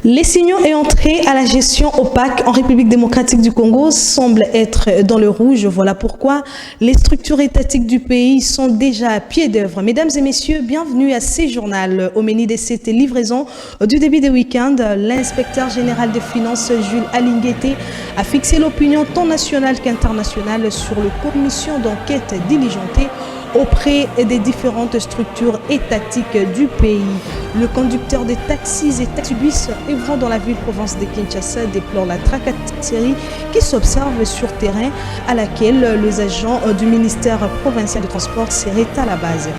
Les signaux et entrées à la gestion opaque en République démocratique du Congo semblent être dans le rouge. Voilà pourquoi les structures étatiques du pays sont déjà à pied d'œuvre. Mesdames et messieurs, bienvenue à ces journaux. Au menu de cette livraison du début des week-ends, l'inspecteur général des finances, Jules Alinguete, a fixé l'opinion tant nationale qu'internationale sur les commissions d'enquête diligentées auprès des différentes structures étatiques du pays. Le conducteur des taxis et taxibus œuvrant dans la ville-province de Kinshasa déplore la tracasserie qui s'observe sur terrain à laquelle les agents du ministère provincial du transport seraient à la base.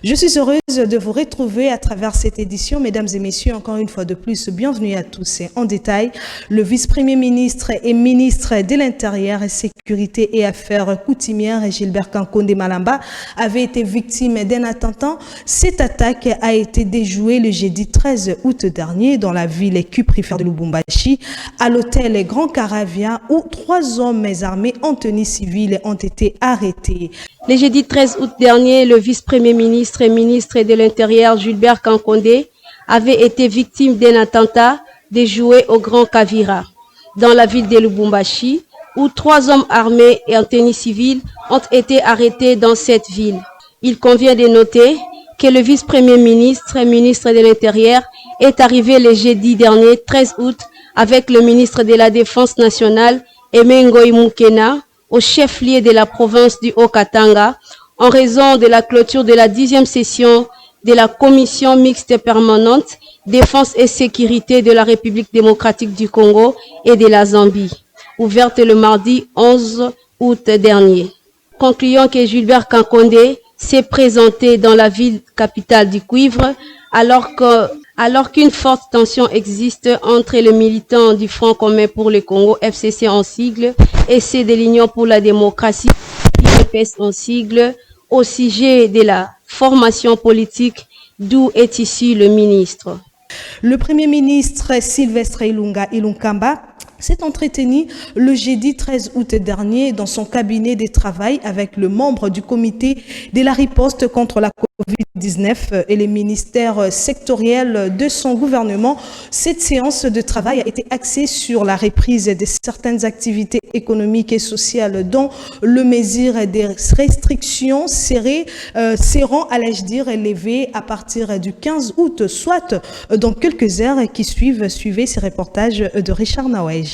Je suis heureuse de vous retrouver à travers cette édition. Mesdames et messieurs, encore une fois de plus, bienvenue à tous. En détail, le vice-premier ministre et ministre de l'Intérieur, Sécurité et Affaires coutumières, Gilbert Kankonde Malamba, avait été victime d'un attentat. Cette attaque a été déjouée le jeudi 13 août dernier dans la ville cuprifère de Lubumbashi, à l'hôtel Grand Caravia, où 3 hommes armés en tenue civile ont été arrêtés. Le jeudi 13 août dernier, le vice-premier ministre et ministre de l'Intérieur, Gilbert Kankonde, avait été victime d'un attentat déjoué au Grand Kavira, dans la ville de Lubumbashi, où 3 hommes armés et en tenue civile ont été arrêtés dans cette ville. Il convient de noter que le vice-premier ministre et ministre de l'Intérieur est arrivé le jeudi dernier, 13 août, avec le ministre de la Défense nationale, Aimé Ngoï Moukena, au chef-lieu de la province du Haut-Katanga, en raison de la clôture de la 10e session de la Commission mixte permanente Défense et sécurité de la République démocratique du Congo et de la Zambie, ouverte le mardi 11 août dernier. Concluant que Gilbert Kankonde s'est présenté dans la ville capitale du cuivre alors qu'une forte tension existe entre les militants du Front commun pour le Congo, FCC en sigle, et ceux de l'Union pour la démocratie, UDPS en sigle, au sujet de la formation politique d'où est issu le ministre. Le Premier ministre Sylvestre Ilunkamba s'est entretenu le jeudi 13 août dernier dans son cabinet de travail avec le membre du comité de la riposte contre la COVID-19 et les ministères sectoriels de son gouvernement. Cette séance de travail a été axée sur la reprise de certaines activités économiques et sociales dont le mesure des restrictions seront, allais-je dire, levées à partir du 15 août, soit dans quelques heures qui suivez ces reportages de Richard Nawej.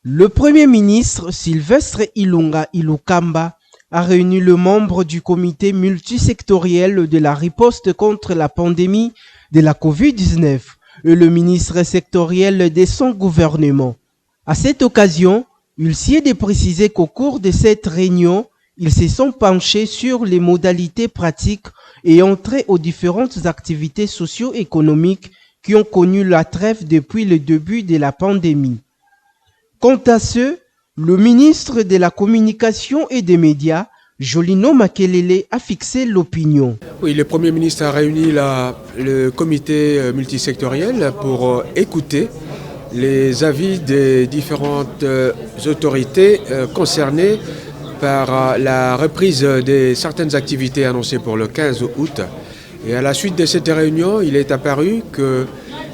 Le Premier ministre Sylvestre Ilunkamba a réuni le membre du comité multisectoriel de la riposte contre la pandémie de la COVID-19 et le ministre sectoriel de son gouvernement. À cette occasion, il s'y est de préciser qu'au cours de cette réunion, ils se sont penchés sur les modalités pratiques et entrées aux différentes activités socio-économiques qui ont connu la trêve depuis le début de la pandémie. Quant à ce, le ministre de la Communication et des Médias, Jolino Makelele, a fixé l'opinion. Oui, le Premier ministre a réuni le comité multisectoriel pour écouter les avis des différentes autorités concernées par la reprise de certaines activités annoncées pour le 15 août. Et à la suite de cette réunion, il est apparu que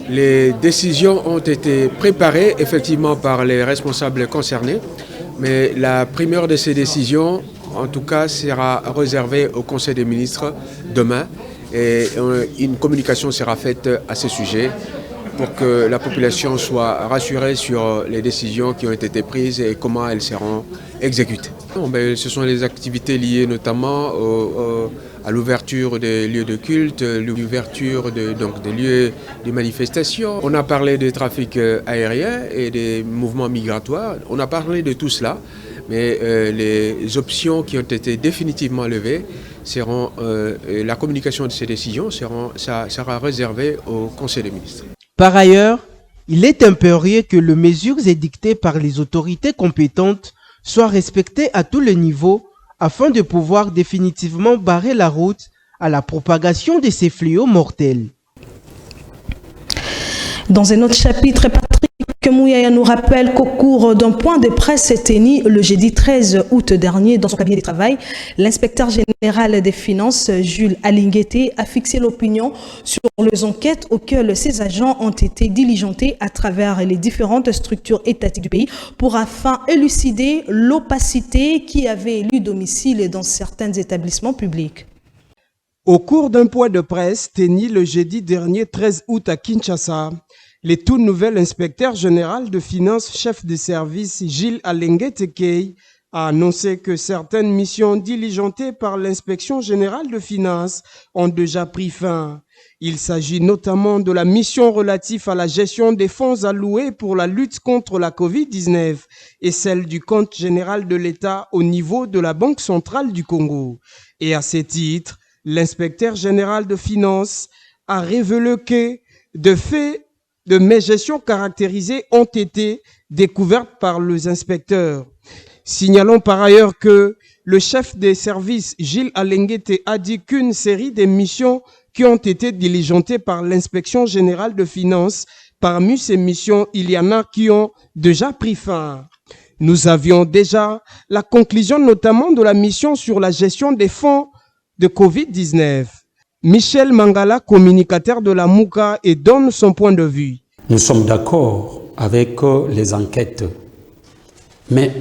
les décisions ont été préparées effectivement par les responsables concernés, mais la primeur de ces décisions, en tout cas, sera réservée au Conseil des ministres demain et une communication sera faite à ce sujet pour que la population soit rassurée sur les décisions qui ont été prises et comment elles seront exécutées. Ce sont les activités liées notamment à l'ouverture des lieux de culte, l'ouverture des lieux de manifestation. On a parlé des trafics aériens et des mouvements migratoires. On a parlé de tout cela, mais les options qui ont été définitivement levées seront, la communication de ces décisions sera réservée au Conseil des ministres. Par ailleurs, il est impérieux que les mesures édictées par les autorités compétentes soient respectées à tous les niveaux afin de pouvoir définitivement barrer la route à la propagation de ces fléaux mortels. Dans un autre chapitre, Patrick Mouyaya nous rappelle qu'au cours d'un point de presse tenu le jeudi 13 août dernier dans son cabinet de travail, l'inspecteur général des finances, Jules Alinguete, a fixé l'opinion sur les enquêtes auxquelles ses agents ont été diligentés à travers les différentes structures étatiques du pays pour afin élucider l'opacité qui avait élu domicile dans certains établissements publics. Au cours d'un point de presse tenu le jeudi dernier 13 août à Kinshasa, le tout nouvel inspecteur général de finances, chef de service Gilles Alinguete Kei, a annoncé que certaines missions diligentées par l'inspection générale de finances ont déjà pris fin. Il s'agit notamment de la mission relative à la gestion des fonds alloués pour la lutte contre la Covid-19 et celle du compte général de l'État au niveau de la Banque centrale du Congo. Et à ce titre, l'inspecteur général de finances a révélé que, de fait, de mégestions caractérisées ont été découvertes par les inspecteurs. Signalons par ailleurs que le chef des services, Gilles Alinguete, a dit qu'une série de missions qui ont été diligentées par l'inspection générale de finances, parmi ces missions, il y en a qui ont déjà pris fin. Nous avions déjà la conclusion notamment de la mission sur la gestion des fonds de Covid-19. Michel Mangala, communicateur de la MOUCA, et donne son point de vue. Nous sommes d'accord avec les enquêtes, mais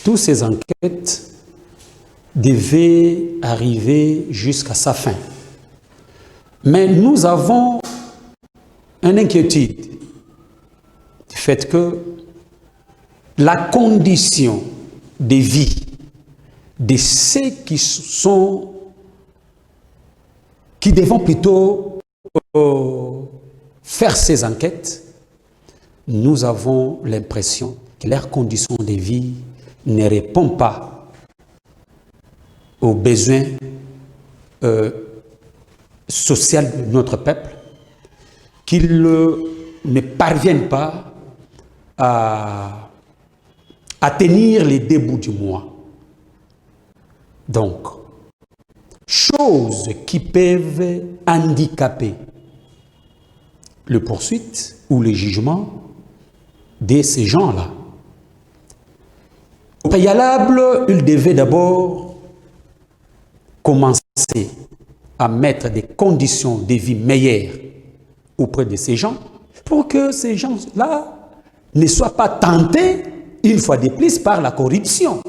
toutes ces enquêtes devaient arriver jusqu'à sa fin. Mais nous avons une inquiétude du fait que la condition de vie de ceux qui devront plutôt faire ces enquêtes, nous avons l'impression que leurs conditions de vie ne répondent pas aux besoins sociaux de notre peuple, qu'ils ne parviennent pas à tenir les débuts du mois. Donc, choses qui peuvent handicaper le poursuite ou le jugement de ces gens-là. Au préalable, il devait d'abord commencer à mettre des conditions de vie meilleures auprès de ces gens pour que ces gens-là ne soient pas tentés une fois de plus par la corruption.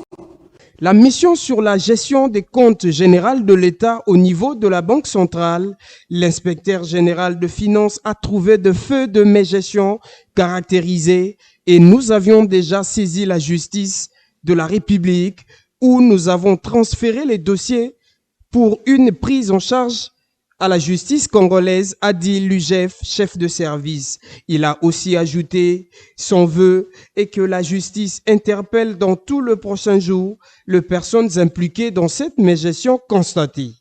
La mission sur la gestion des comptes généraux de l'État au niveau de la Banque centrale, l'inspecteur général de finances a trouvé de feux de mégestion caractérisés et nous avions déjà saisi la justice de la République où nous avons transféré les dossiers pour une prise en charge à la justice congolaise, a dit l'UGF, chef de service. Il a aussi ajouté son vœu et que la justice interpelle dans tout le prochain jour les personnes impliquées dans cette mégestion constatée.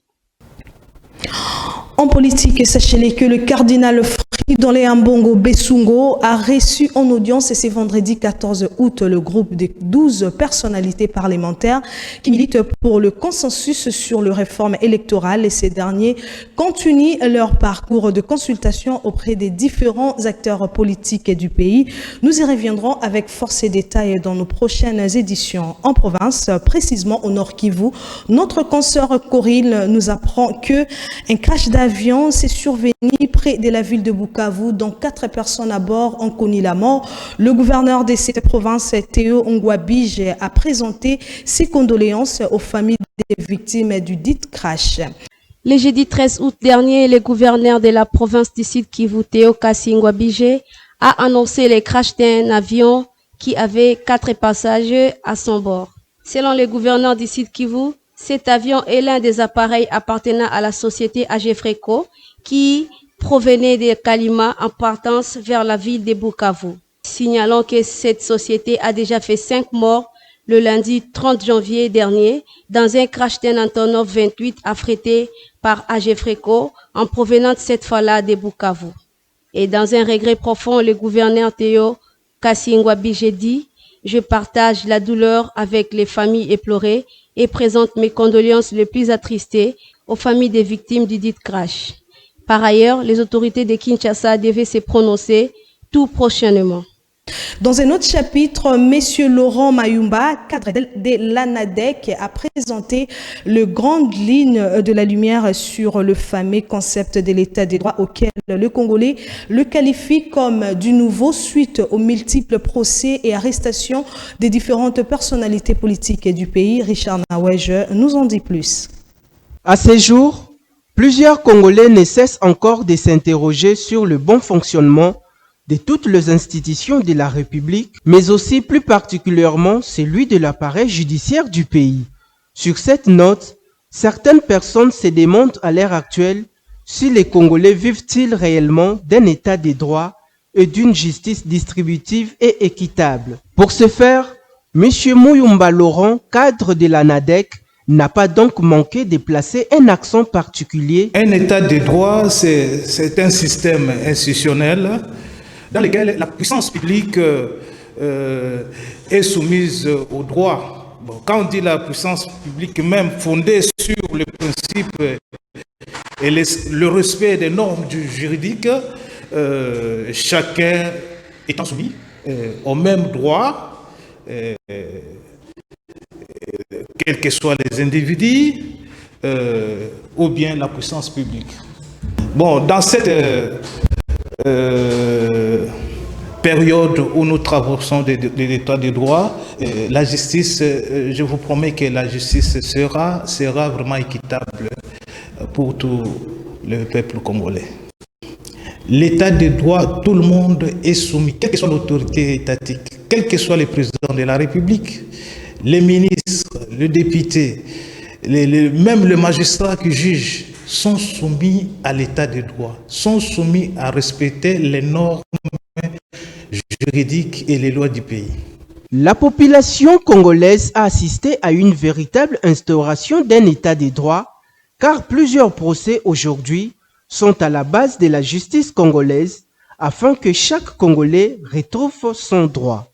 En politique, sachez-le que le cardinal Fridolin Ambongo Bessungo a reçu en audience ce vendredi 14 août le groupe de 12 personnalités parlementaires qui militent pour le consensus sur les réformes électorales et ces derniers continuent leur parcours de consultation auprès des différents acteurs politiques du pays. Nous y reviendrons avec force et détails dans nos prochaines éditions. En province, précisément au Nord Kivu, notre consoeur Corinne nous apprend que un crash d'avion s'est survenu près de la ville de Bukavu, dont 4 personnes à bord ont connu la mort. Le gouverneur de cette province, Théo Ongwabige, a présenté ses condoléances aux familles des victimes du dit crash. Le jeudi 13 août dernier, le gouverneur de la province du Sud Kivu, Théo Kassi Ngwabige, a annoncé le crash d'un avion qui avait 4 passagers à son bord. Selon le gouverneur du Sud Kivu, cet avion est l'un des appareils appartenant à la société AGFRECO qui provenait de Kalima en partance vers la ville de Bukavu. Signalons que cette société a déjà fait 5 morts le lundi 30 janvier dernier dans un crash d'un Antonov 28 affrété par AGFRECO en provenance cette fois-là de Bukavu. Et dans un regret profond, le gouverneur Théo Kassi Ngwabige dit « Je partage la douleur avec les familles éplorées et présente mes condoléances les plus attristées aux familles des victimes du dit crash. » Par ailleurs, les autorités de Kinshasa devaient se prononcer tout prochainement. Dans un autre chapitre, M. Laurent Mayumba, cadre de l'ANADEC, a présenté les grandes lignes de la lumière sur le fameux concept de l'état des droits auquel le Congolais le qualifie comme du nouveau suite aux multiples procès et arrestations des différentes personnalités politiques du pays. Richard Nawej nous en dit plus. À ces jours, plusieurs Congolais ne cessent encore de s'interroger sur le bon fonctionnement de toutes les institutions de la République, mais aussi plus particulièrement celui de l'appareil judiciaire du pays. Sur cette note, certaines personnes se demandent à l'heure actuelle si les Congolais vivent-ils réellement d'un état de droit et d'une justice distributive et équitable. Pour ce faire, M. Muyumba Laurent, cadre de l'ANADEC, n'a pas donc manqué de placer un accent particulier. Un état de droit, c'est un système institutionnel dans lequel la puissance publique est soumise au droit. Bon, quand on dit la puissance publique même fondée sur le principe et le respect des normes du juridique, chacun étant soumis aux mêmes droits, quels que soient les individus, ou bien la puissance publique. Bon, dans cette période où nous traversons de l'état de droit, la justice, je vous promets que la justice sera vraiment équitable pour tout le peuple congolais. L'état de droit, tout le monde est soumis, quelle que soit l'autorité étatique, quel que soit le président de la République, les ministres, les députés, même le magistrat qui juge, sont soumis à l'état de droit, sont soumis à respecter les normes juridiques et les lois du pays. La population congolaise a assisté à une véritable instauration d'un état de droit, car plusieurs procès aujourd'hui sont à la base de la justice congolaise afin que chaque Congolais retrouve son droit.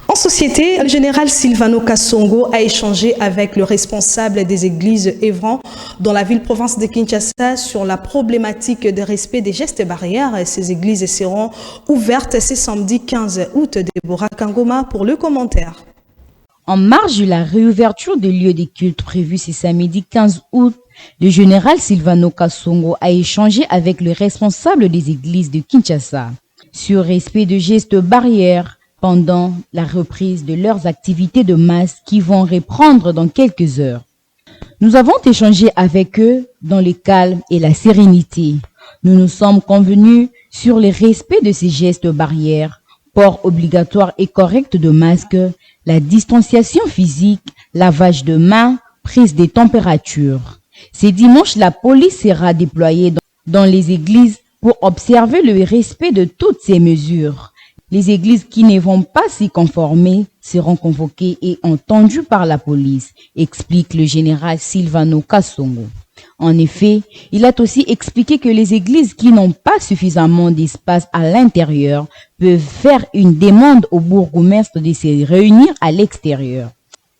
En société, le général Silvano Kasongo a échangé avec le responsable des églises œuvrant dans la ville-province de Kinshasa sur la problématique de respect des gestes barrières. Ces églises seront ouvertes ce samedi 15 août. Deborah Kangoma pour le commentaire. En marge de la réouverture des lieux de culte prévus ce samedi 15 août, le général Silvano Kasongo a échangé avec le responsable des églises de Kinshasa sur le respect de gestes barrières pendant la reprise de leurs activités de masse qui vont reprendre dans quelques heures. Nous avons échangé avec eux dans le calme et la sérénité. Nous nous sommes convenus sur le respect de ces gestes barrières, port obligatoire et correct de masques, la distanciation physique, lavage de mains, prise des températures. Ce dimanche, la police sera déployée dans les églises pour observer le respect de toutes ces mesures. Les églises qui ne vont pas s'y conformer seront convoquées et entendues par la police, explique le général Silvano Kasongo. En effet, il a aussi expliqué que les églises qui n'ont pas suffisamment d'espace à l'intérieur peuvent faire une demande au bourgmestre de se réunir à l'extérieur.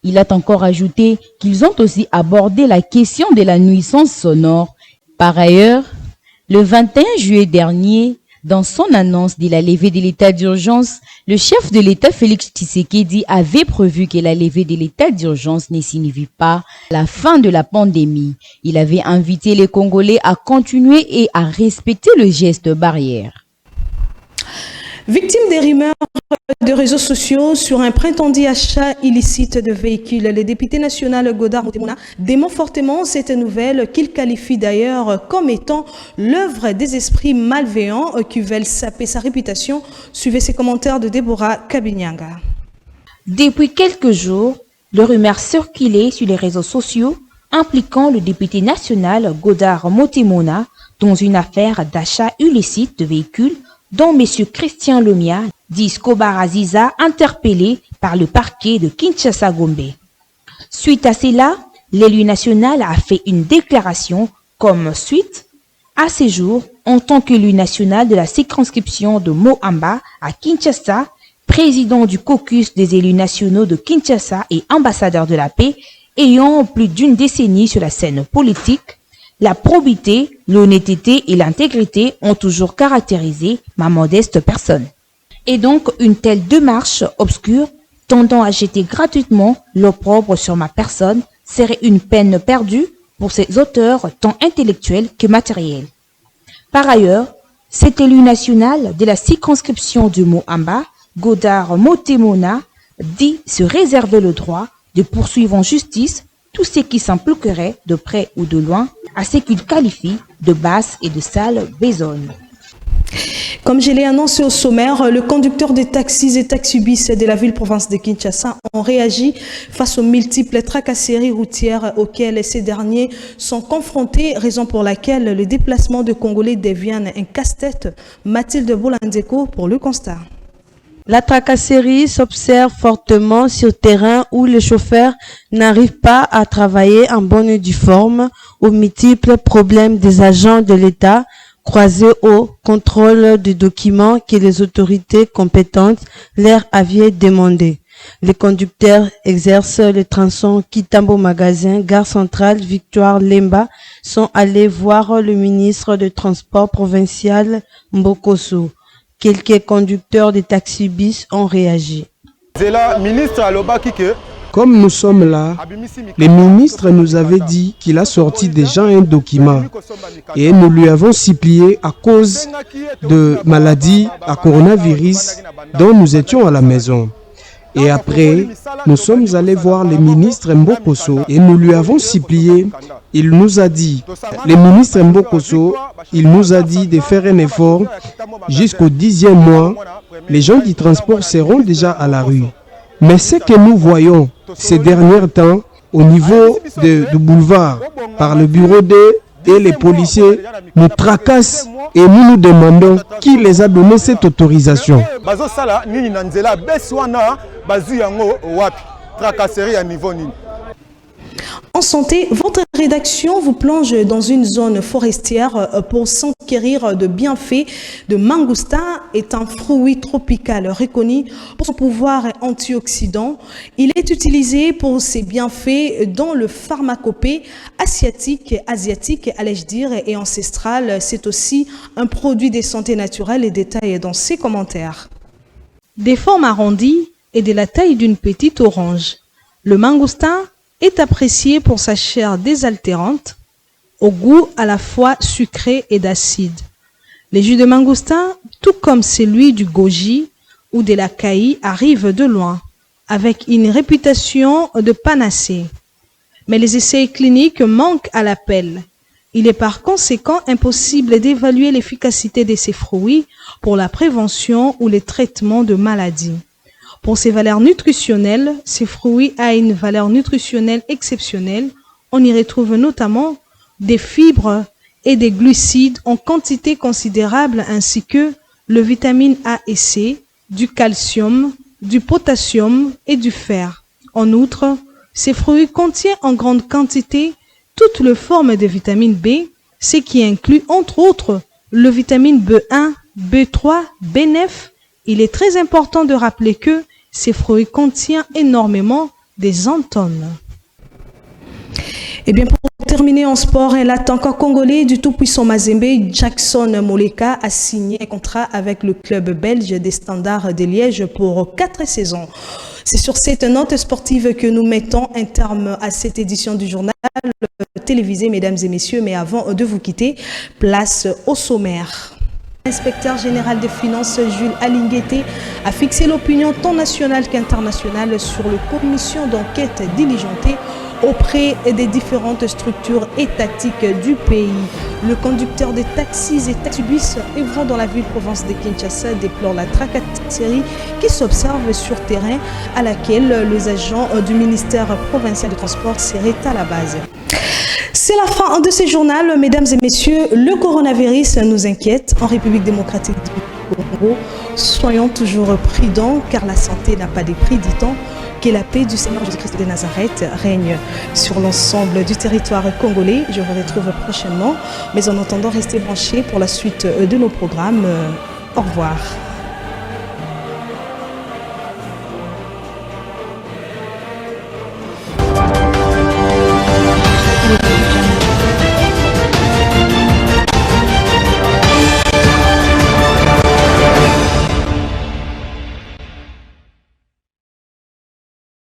Il a encore ajouté qu'ils ont aussi abordé la question de la nuisance sonore. Par ailleurs, le 21 juillet dernier, dans son annonce de la levée de l'état d'urgence, le chef de l'État Félix Tshisekedi avait prévu que la levée de l'état d'urgence ne signifie pas la fin de la pandémie. Il avait invité les Congolais à continuer et à respecter le geste barrière. Victime des rumeurs de réseaux sociaux sur un prétendu achat illicite de véhicules, le député national Godard Motemona dément fortement cette nouvelle qu'il qualifie d'ailleurs comme étant l'œuvre des esprits malveillants qui veulent saper sa réputation. Suivez ces commentaires de Deborah Kabinyanga. Depuis quelques jours, les rumeurs circulaient sur les réseaux sociaux impliquant le député national Godard Motemona dans une affaire d'achat illicite de véhicules dont M. Christian Lemia, dit Scobar Aziza, interpellé par le parquet de Kinshasa-Gombe. Suite à cela, l'élu national a fait une déclaration comme suite. À ce jour, en tant qu'élu national de la circonscription de Moamba à Kinshasa, président du caucus des élus nationaux de Kinshasa et ambassadeur de la paix, ayant plus d'une décennie sur la scène politique, la probité, l'honnêteté et l'intégrité ont toujours caractérisé ma modeste personne. Et donc, une telle démarche obscure, tendant à jeter gratuitement l'opprobre sur ma personne, serait une peine perdue pour ces auteurs tant intellectuels que matériels. Par ailleurs, cet élu national de la circonscription du Moamba, Godard Motemona, dit se réserver le droit de poursuivre en justice tout ce qui s'impliquerait de près ou de loin à ce qu'il qualifie de basse et de sale besogne. Comme je l'ai annoncé au sommaire, le conducteur des taxis et taxibus de la ville-province de Kinshasa ont réagi face aux multiples tracasseries routières auxquelles ces derniers sont confrontés, raison pour laquelle le déplacement de Congolais devient un casse-tête. Mathilde Bolandeko pour le constat. La tracasserie s'observe fortement sur terrain où les chauffeurs n'arrivent pas à travailler en bonne et due forme aux multiples problèmes des agents de l'État croisés au contrôle des documents que les autorités compétentes leur avaient demandé. Les conducteurs exercent le tronçon Kitambo Magasin, Gare Centrale, Victoire Lemba sont allés voir le ministre de Transport provincial Mbokoso. Quelques conducteurs de taxibus ont réagi. Comme nous sommes là, le ministre nous avait dit qu'il a sorti déjà un document et nous lui avons supplié à cause de maladies à coronavirus dont nous étions à la maison. Et après, nous sommes allés voir le ministre Mbokoso et nous lui avons supplié. Il nous a dit, le ministre Mbokoso, il nous a dit de faire un effort jusqu'au 10e mois. Les gens du transport seront déjà à la rue. Mais ce que nous voyons ces derniers temps au niveau du boulevard par le bureau et les policiers nous tracassent et nous nous demandons qui les a donné cette autorisation. En santé, votre rédaction vous plonge dans une zone forestière pour s'enquérir de bienfaits de mangousta, est un fruit tropical reconnu pour son pouvoir antioxydant. Il est utilisé pour ses bienfaits dans le pharmacopée asiatique, allais-je dire, et ancestral. C'est aussi un produit de santé naturelle et détaillé dans ses commentaires. Des formes arrondies et de la taille d'une petite orange. Le mangousta est apprécié pour sa chair désaltérante, au goût à la fois sucré et d'acide. Les jus de mangousta, tout comme celui du goji ou de l'acaï, arrivent de loin, avec une réputation de panacée. Mais les essais cliniques manquent à l'appel. Il est par conséquent impossible d'évaluer l'efficacité de ces fruits pour la prévention ou le traitement de maladies. Pour ses valeurs nutritionnelles, ces fruits ont une valeur nutritionnelle exceptionnelle. On y retrouve notamment des fibres et des glucides en quantité considérable ainsi que le vitamine A et C, du calcium, du potassium et du fer. En outre, ces fruits contiennent en grande quantité toutes les formes de vitamine B, ce qui inclut entre autres le vitamine B1, B3, B9. Il est très important de rappeler que ces fruits contiennent énormément des xanthones. Et bien pour terminer en sport, l'attaquant congolais du tout-puissant Mazembe, Jackson Moleka, a signé un contrat avec le club belge des Standards de Liège pour 4 saisons. C'est sur cette note sportive que nous mettons un terme à cette édition du journal télévisé, mesdames et messieurs. Mais avant de vous quitter, place au sommaire. L'inspecteur général des finances, Jules Alingueté, a fixé l'opinion tant nationale qu'internationale sur les commissions d'enquête diligentées auprès des différentes structures étatiques du pays. Le conducteur des taxis et taxibus œuvrant dans la ville-province de Kinshasa déplore la tracasserie qui s'observe sur terrain à laquelle les agents du ministère provincial du transport seraient à la base. C'est la fin de ce journal, mesdames et messieurs. Le coronavirus nous inquiète en République démocratique du Congo. Soyons toujours prudents car la santé n'a pas de prix, dit-on. Que la paix du Seigneur Jésus-Christ de Nazareth règne sur l'ensemble du territoire congolais. Je vous retrouve prochainement. Mais en attendant, restez branchés pour la suite de nos programmes. Au revoir.